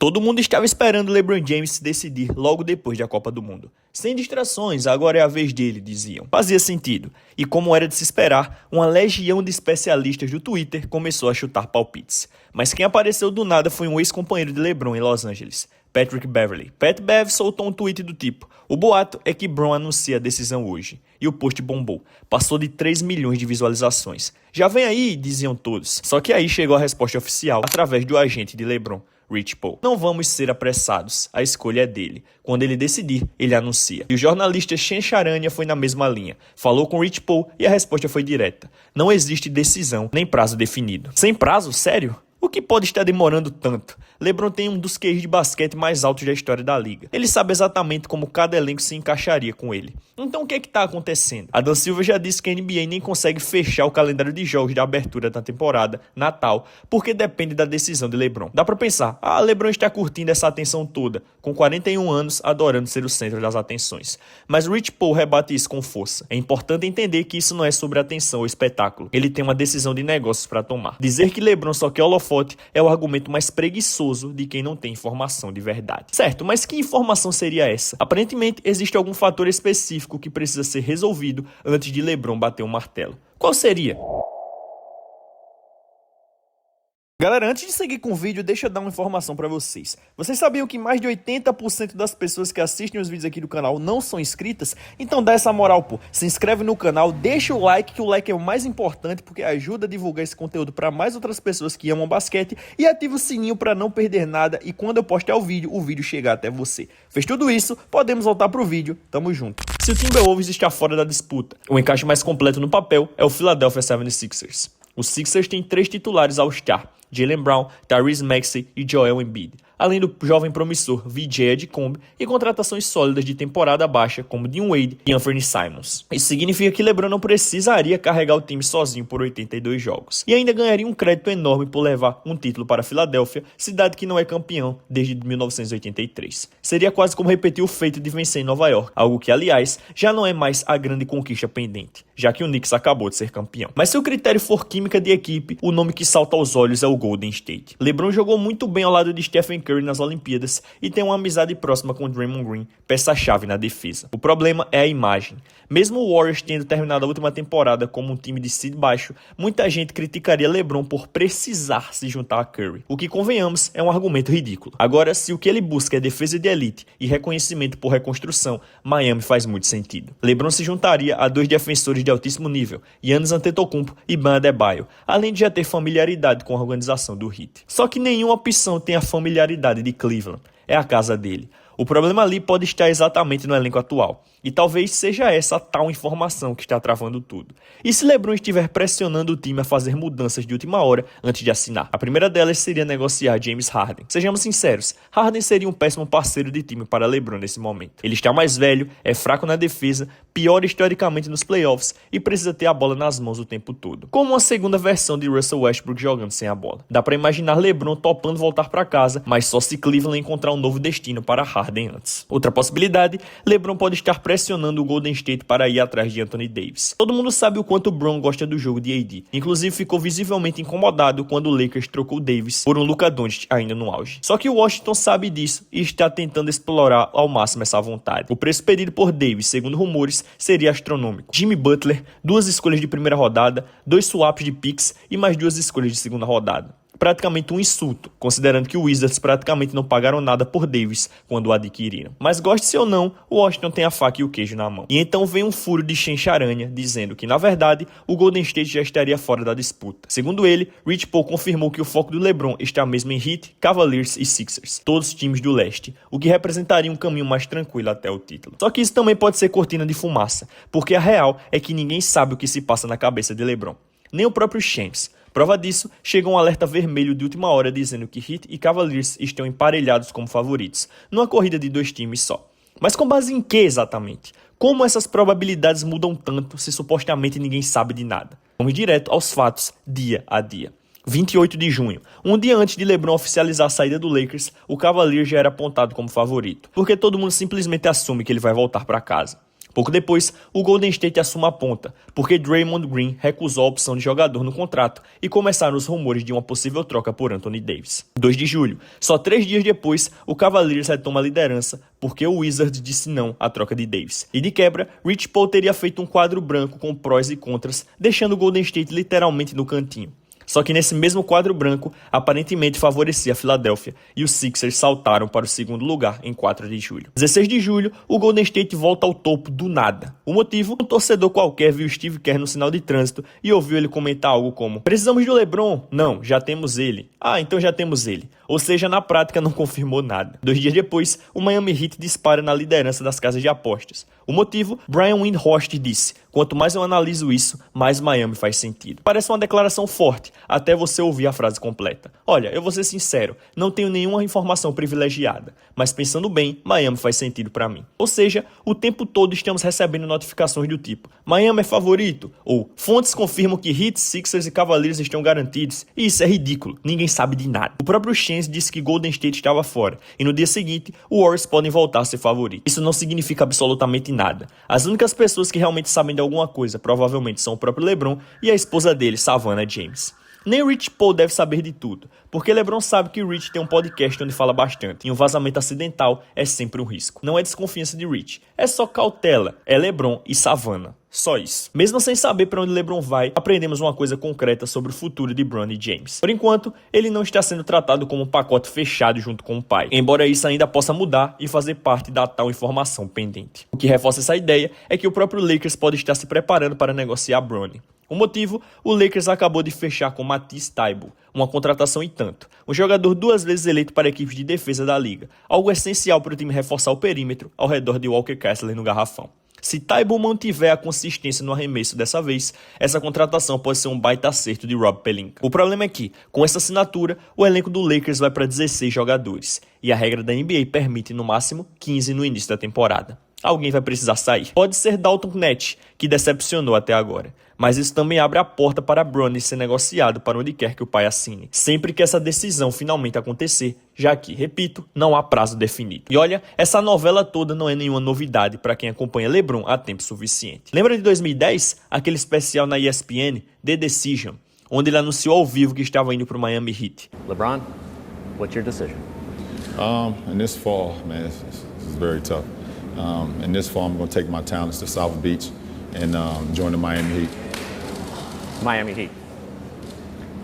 Todo mundo estava esperando LeBron James se decidir logo depois da Copa do Mundo. Sem distrações, agora é a vez dele, diziam. Fazia sentido. E como era de se esperar, uma legião de especialistas do Twitter começou a chutar palpites. Mas quem apareceu do nada foi um ex-companheiro de LeBron em Los Angeles, Patrick Beverley. Pat Bev soltou um tweet do tipo: "O boato é que Bron anuncia a decisão hoje." E o post bombou. Passou de 3 milhões de visualizações. "Já vem aí", diziam todos. Só que aí chegou a resposta oficial através do agente de LeBron, Rich Paul. "Não vamos ser apressados, a escolha é dele. Quando ele decidir, ele anuncia." E o jornalista Shen Charania foi na mesma linha. Falou com Rich Paul e a resposta foi direta. "Não existe decisão, nem prazo definido." Sem prazo? Sério? O que pode estar demorando tanto? LeBron tem um dos QIs de basquete mais altos da história da liga. Ele sabe exatamente como cada elenco se encaixaria com ele. Então o que é que está acontecendo? Adam Silver já disse que a NBA nem consegue fechar o calendário de jogos da abertura da temporada, Natal, porque depende da decisão de LeBron. Dá pra pensar, LeBron está curtindo essa atenção toda, com 41 anos, adorando ser o centro das atenções. Mas Rich Paul rebate isso com força. É importante entender que isso não é sobre atenção ou espetáculo. Ele tem uma decisão de negócios para tomar. Dizer que LeBron só quer holofote é o argumento mais preguiçoso de quem não tem informação de verdade. Certo, mas que informação seria essa? Aparentemente, existe algum fator específico que precisa ser resolvido antes de LeBron bater um martelo. Qual seria? Galera, antes de seguir com o vídeo, deixa eu dar uma informação pra vocês. Vocês sabiam que mais de 80% das pessoas que assistem os vídeos aqui do canal não são inscritas? Então dá essa moral, pô. Se inscreve no canal, deixa o like, que o like é o mais importante, porque ajuda a divulgar esse conteúdo pra mais outras pessoas que amam basquete, e ativa o sininho pra não perder nada e quando eu postar o vídeo chegar até você. Fez tudo isso? Podemos voltar pro vídeo. Tamo junto. Se o Timberwolves está fora da disputa, o encaixe mais completo no papel é o Philadelphia 76ers. Os Sixers têm 3 titulares All-Star: Jaylen Brown, Tyrese Maxey e Joel Embiid, além do jovem promissor VJ Edgecombe e contratações sólidas de temporada baixa como Dean Wade e Anthony Simons. Isso significa que LeBron não precisaria carregar o time sozinho por 82 jogos e ainda ganharia um crédito enorme por levar um título para a Filadélfia, cidade que não é campeão desde 1983. Seria quase como repetir o feito de vencer em Nova York, algo que, aliás, já não é mais a grande conquista pendente, já que o Knicks acabou de ser campeão. Mas se o critério for química de equipe, o nome que salta aos olhos é o Golden State. LeBron jogou muito bem ao lado de Stephen Curry nas Olimpíadas e tem uma amizade próxima com Draymond Green, peça-chave na defesa. O problema é a imagem. Mesmo o Warriors tendo terminado a última temporada como um time de seed baixo, muita gente criticaria LeBron por precisar se juntar a Curry, o que, convenhamos, é um argumento ridículo. Agora, se o que ele busca é defesa de elite e reconhecimento por reconstrução, Miami faz muito sentido. LeBron se juntaria a 2 defensores de altíssimo nível, Giannis Antetokounmpo e Bam Adebayo, além de já ter familiaridade com a organização do Heat. Só que nenhuma opção tem a familiaridade de Cleveland. É a casa dele. O problema ali pode estar exatamente no elenco atual. E talvez seja essa a tal informação que está travando tudo. E se LeBron estiver pressionando o time a fazer mudanças de última hora antes de assinar? A primeira delas seria negociar James Harden. Sejamos sinceros, Harden seria um péssimo parceiro de time para LeBron nesse momento. Ele está mais velho, é fraco na defesa, pior historicamente nos playoffs e precisa ter a bola nas mãos o tempo todo. Como uma segunda versão de Russell Westbrook jogando sem a bola. Dá para imaginar LeBron topando voltar para casa, mas só se Cleveland encontrar um novo destino para Harden antes. Outra possibilidade, LeBron pode estar pressionando o Golden State para ir atrás de Anthony Davis. Todo mundo sabe o quanto o Bron gosta do jogo de AD. Inclusive ficou visivelmente incomodado quando o Lakers trocou Davis por um Luka Doncic ainda no auge. Só que o Washington sabe disso e está tentando explorar ao máximo essa vontade. O preço pedido por Davis, segundo rumores, seria astronômico. Jimmy Butler, 2 escolhas de primeira rodada, 2 swaps de picks e mais 2 escolhas de segunda rodada. Praticamente um insulto, considerando que os Wizards praticamente não pagaram nada por Davis quando o adquiriram. Mas goste-se ou não, o Washington tem a faca e o queijo na mão. E então vem um furo de Shen Charania dizendo que, na verdade, o Golden State já estaria fora da disputa. Segundo ele, Rich Paul confirmou que o foco do LeBron está mesmo em Heat, Cavaliers e Sixers, todos times do leste, o que representaria um caminho mais tranquilo até o título. Só que isso também pode ser cortina de fumaça, porque a real é que ninguém sabe o que se passa na cabeça de LeBron. Nem o próprio Shams. Prova disso, chega um alerta vermelho de última hora dizendo que Heat e Cavaliers estão emparelhados como favoritos, numa corrida de 2 times só. Mas com base em que exatamente? Como essas probabilidades mudam tanto se supostamente ninguém sabe de nada? Vamos direto aos fatos, dia a dia. 28 de junho, um dia antes de LeBron oficializar a saída do Lakers, o Cavaliers já era apontado como favorito, porque todo mundo simplesmente assume que ele vai voltar para casa. Pouco depois, o Golden State assume a ponta, porque Draymond Green recusou a opção de jogador no contrato e começaram os rumores de uma possível troca por Anthony Davis. 2 de julho, só 3 dias depois, o Cavaliers retoma a liderança porque o Wizards disse não à troca de Davis. E de quebra, Rich Paul teria feito um quadro branco com prós e contras, deixando o Golden State literalmente no cantinho. Só que nesse mesmo quadro branco, aparentemente favorecia a Filadélfia e os Sixers saltaram para o segundo lugar em 4 de julho. 16 de julho, o Golden State volta ao topo do nada. O motivo? Um torcedor qualquer viu Steve Kerr no sinal de trânsito e ouviu ele comentar algo como: "Precisamos do LeBron? Não, já temos ele. Ah, então já temos ele." Ou seja, na prática não confirmou nada. 2 dias depois, o Miami Heat dispara na liderança das casas de apostas. O motivo? Brian Windhorst disse: "Quanto mais eu analiso isso, mais Miami faz sentido." Parece uma declaração forte, até você ouvir a frase completa. Olha, eu vou ser sincero, não tenho nenhuma informação privilegiada, mas pensando bem, Miami faz sentido pra mim. Ou seja, o tempo todo estamos recebendo notificações do tipo: Miami é favorito, ou fontes confirmam que Heat, Sixers e Cavaliers estão garantidos, e isso é ridículo, ninguém sabe de nada. O próprio Shams disse que Golden State estava fora, e no dia seguinte, os Warriors podem voltar a ser favorito. Isso não significa absolutamente nada. As únicas pessoas que realmente sabem de alguma coisa provavelmente são o próprio LeBron e a esposa dele, Savannah James. Nem Rich Paul deve saber de tudo, porque LeBron sabe que Rich tem um podcast onde fala bastante, e um vazamento acidental é sempre um risco. Não é desconfiança de Rich, é só cautela, é LeBron e Savannah. Só isso. Mesmo sem saber para onde LeBron vai, aprendemos uma coisa concreta sobre o futuro de Bron e James. Por enquanto, ele não está sendo tratado como um pacote fechado junto com o pai, embora isso ainda possa mudar e fazer parte da tal informação pendente. O que reforça essa ideia é que o próprio Lakers pode estar se preparando para negociar Bronny. O motivo? O Lakers acabou de fechar com Matisse Thybulle, uma contratação e tanto. Um jogador 2 vezes eleito para a equipe de defesa da liga, algo essencial para o time reforçar o perímetro ao redor de Walker Kessler no garrafão. Se Thybulle mantiver a consistência no arremesso dessa vez, essa contratação pode ser um baita acerto de Rob Pelinka. O problema é que, com essa assinatura, o elenco do Lakers vai para 16 jogadores, e a regra da NBA permite no máximo 15 no início da temporada. Alguém vai precisar sair. Pode ser Dalton Knecht, que decepcionou até agora. Mas isso também abre a porta para Bronny ser negociado para onde quer que o pai assine, sempre que essa decisão finalmente acontecer, já que, repito, não há prazo definido. E olha, essa novela toda não é nenhuma novidade para quem acompanha LeBron há tempo suficiente. Lembra de 2010, aquele especial na ESPN, The Decision, onde ele anunciou ao vivo que estava indo para o Miami Heat? LeBron, what's your decision? In this fall, man, this is very tough. In this fall, I'm going to take my talents to South Beach and join the Miami Heat. Miami Heat.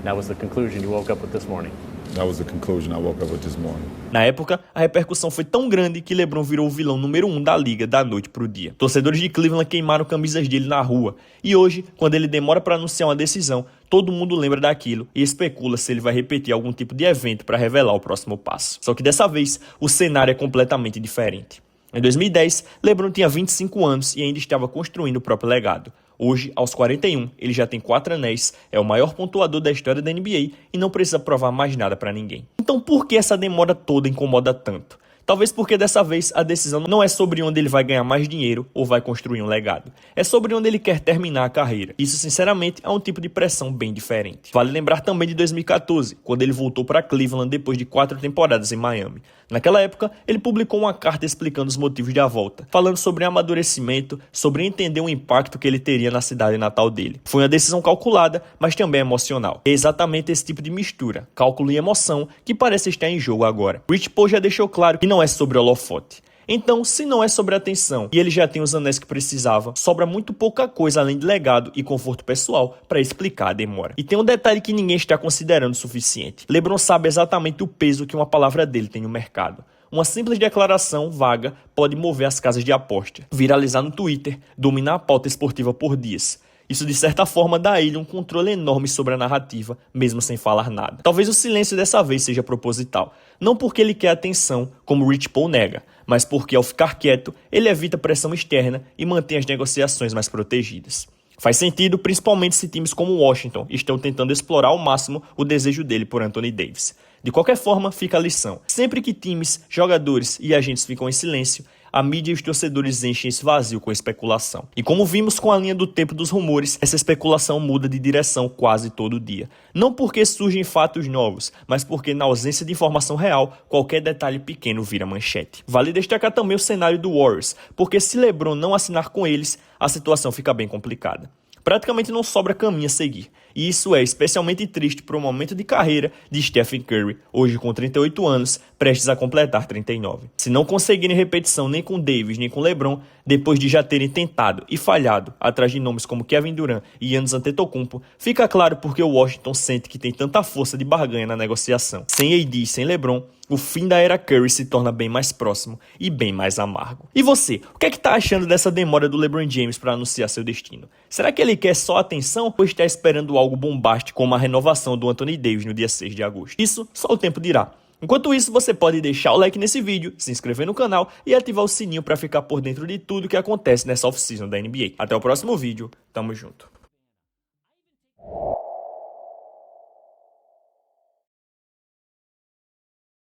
That was the conclusion you woke up with this morning. That was the conclusion I woke up with this morning. Na época, a repercussão foi tão grande que LeBron virou o vilão número 1 da liga da noite pro dia. Torcedores de Cleveland queimaram camisas dele na rua. E hoje, quando ele demora para anunciar uma decisão, todo mundo lembra daquilo e especula se ele vai repetir algum tipo de evento para revelar o próximo passo. Só que dessa vez, o cenário é completamente diferente. Em 2010, LeBron tinha 25 anos e ainda estava construindo o próprio legado. Hoje, aos 41, ele já tem 4 anéis, é o maior pontuador da história da NBA e não precisa provar mais nada para ninguém. Então por que essa demora toda incomoda tanto? Talvez porque dessa vez a decisão não é sobre onde ele vai ganhar mais dinheiro ou vai construir um legado. É sobre onde ele quer terminar a carreira. Isso, sinceramente, é um tipo de pressão bem diferente. Vale lembrar também de 2014, quando ele voltou para Cleveland depois de 4 temporadas em Miami. Naquela época, ele publicou uma carta explicando os motivos da volta, falando sobre amadurecimento, sobre entender o impacto que ele teria na cidade natal dele. Foi uma decisão calculada, mas também emocional. É exatamente esse tipo de mistura, cálculo e emoção, que parece estar em jogo agora. Rich Paul já deixou claro que não é sobre holofote. Então, se não é sobre atenção e ele já tem os anéis que precisava, sobra muito pouca coisa além de legado e conforto pessoal para explicar a demora. E tem um detalhe que ninguém está considerando o suficiente. LeBron sabe exatamente o peso que uma palavra dele tem no mercado. Uma simples declaração vaga pode mover as casas de aposta, viralizar no Twitter, dominar a pauta esportiva por dias. Isso, de certa forma, dá a ele um controle enorme sobre a narrativa, mesmo sem falar nada. Talvez o silêncio dessa vez seja proposital. Não porque ele quer atenção, como Rich Paul nega, mas porque, ao ficar quieto, ele evita pressão externa e mantém as negociações mais protegidas. Faz sentido, principalmente se times como Washington estão tentando explorar ao máximo o desejo dele por Anthony Davis. De qualquer forma, fica a lição. Sempre que times, jogadores e agentes ficam em silêncio, a mídia e os torcedores enchem esse vazio com especulação. E como vimos com a linha do tempo dos rumores, essa especulação muda de direção quase todo dia. Não porque surgem fatos novos, mas porque na ausência de informação real, qualquer detalhe pequeno vira manchete. Vale destacar também o cenário do Warriors, porque se LeBron não assinar com eles, a situação fica bem complicada. Praticamente não sobra caminho a seguir. E isso é especialmente triste para o momento de carreira de Stephen Curry, hoje com 38 anos, prestes a completar 39. Se não conseguirem repetição nem com Davis nem com LeBron, depois de já terem tentado e falhado atrás de nomes como Kevin Durant e Giannis Antetokounmpo, fica claro porque o Washington sente que tem tanta força de barganha na negociação. Sem AD e sem LeBron, o fim da era Curry se torna bem mais próximo e bem mais amargo. E você, o que é que tá achando dessa demora do LeBron James para anunciar seu destino? Será que ele quer só atenção ou está esperando algo bombástico como a renovação do Anthony Davis no dia 6 de agosto? Isso só o tempo dirá. Enquanto isso, você pode deixar o like nesse vídeo, se inscrever no canal e ativar o sininho para ficar por dentro de tudo que acontece nessa off-season da NBA. Até o próximo vídeo, tamo junto.